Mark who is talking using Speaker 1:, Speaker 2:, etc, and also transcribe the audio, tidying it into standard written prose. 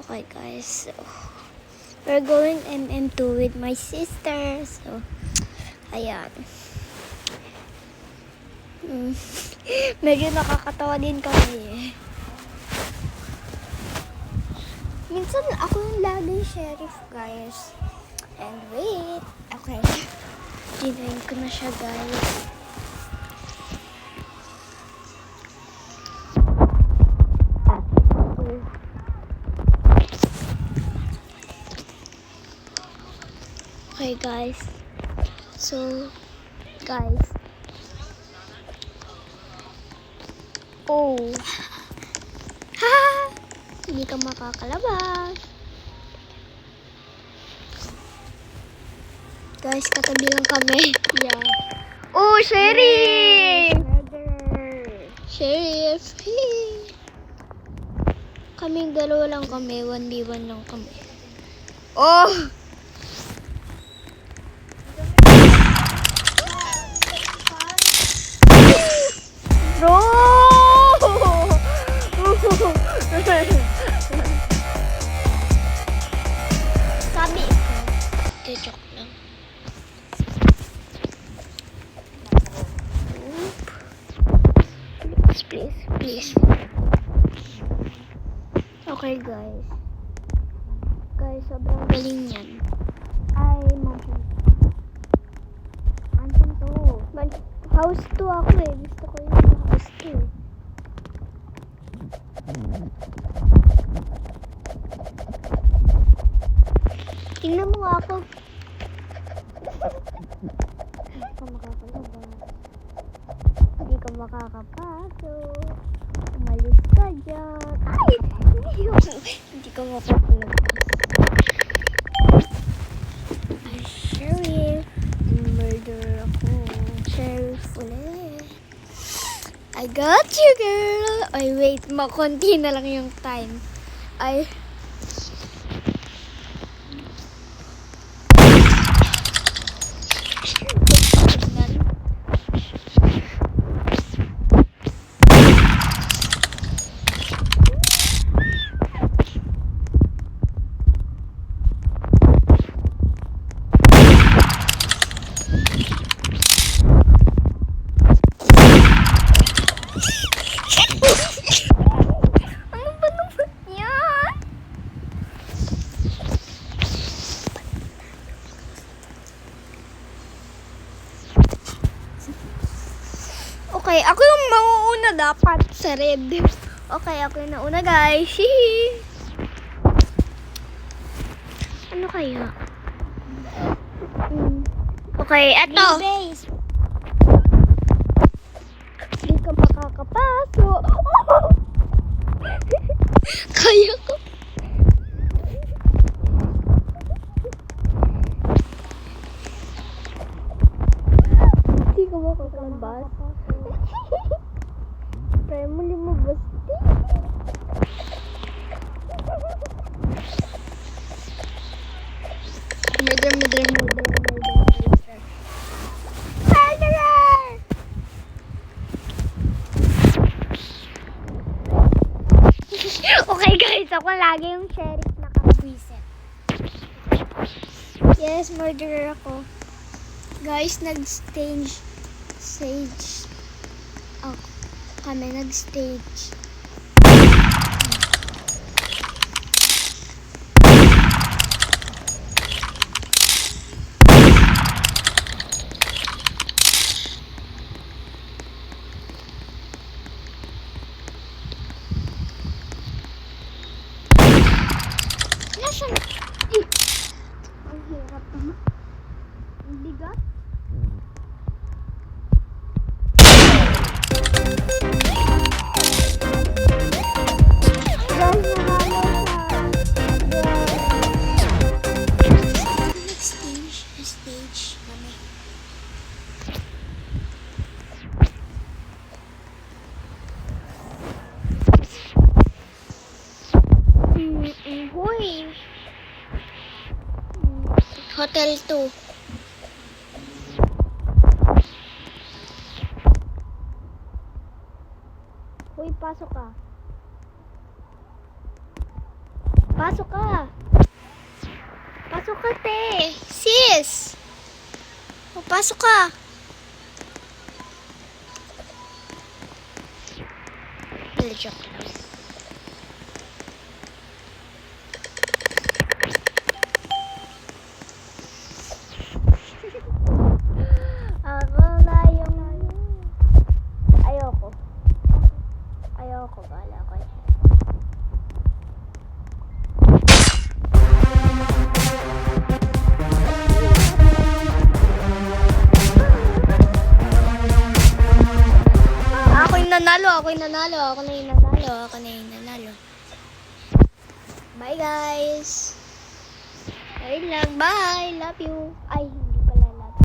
Speaker 1: Okay guys, so we're going MM2 with my sister. So, ayan. Medyo nakakatawa din kami. Minsan ako yung laging sheriff guys. And wait, okay. Ginayin ko na siya guys. Okay guys, so guys, oh, ha, hindi ka makakalabas. Guys, katabi lang kami. Yeah. Oh, sheriff! Sheriff! Kaming dalawa lang kami, 1v1 lang kami. Oh! Bro! Sabi ito. Joke lang. Please. Okay guys. Guys, sobrang galing yan. Ay, mansion to. House to ako eh. Gusto ko yung house to eh. Tingnan mo ako. Hindi ka makakalabas. Hindi ka makakapasok. Umalis ka dyan. Ay! Hindi ka makakalabas. Ay, sheriff. Murder ako. Sheriff ulit. I got you, girl. Ay, wait. Makunti na lang yung time. Ay. Okay, ako yung mauuna dapat sa red. Okay, ako yung nauna guys. Hihi. Ano kaya? Okay, eto. Hindi ka makakapasok. Kaya ko. Hindi ka makakalabas. Try mo lumabas. Murder. Murderer! Okay guys, ako lagi yung sheriff na nakabwisit. Yes, murderer ako. Guys, nag-stage. Kami nag-stage. Nasaan? Ang hirap naman. Ang bigat. Hotel 2. Uy, pasok ka. Pasok ka. Pasok ka, te. Sis. O, pasok ka. Joke lang. Ako na yung... Ayoko. Ayoko, bala ko. Ako yung nanalo. Bye guys. Ayun lang. Bye. Love you. Ay.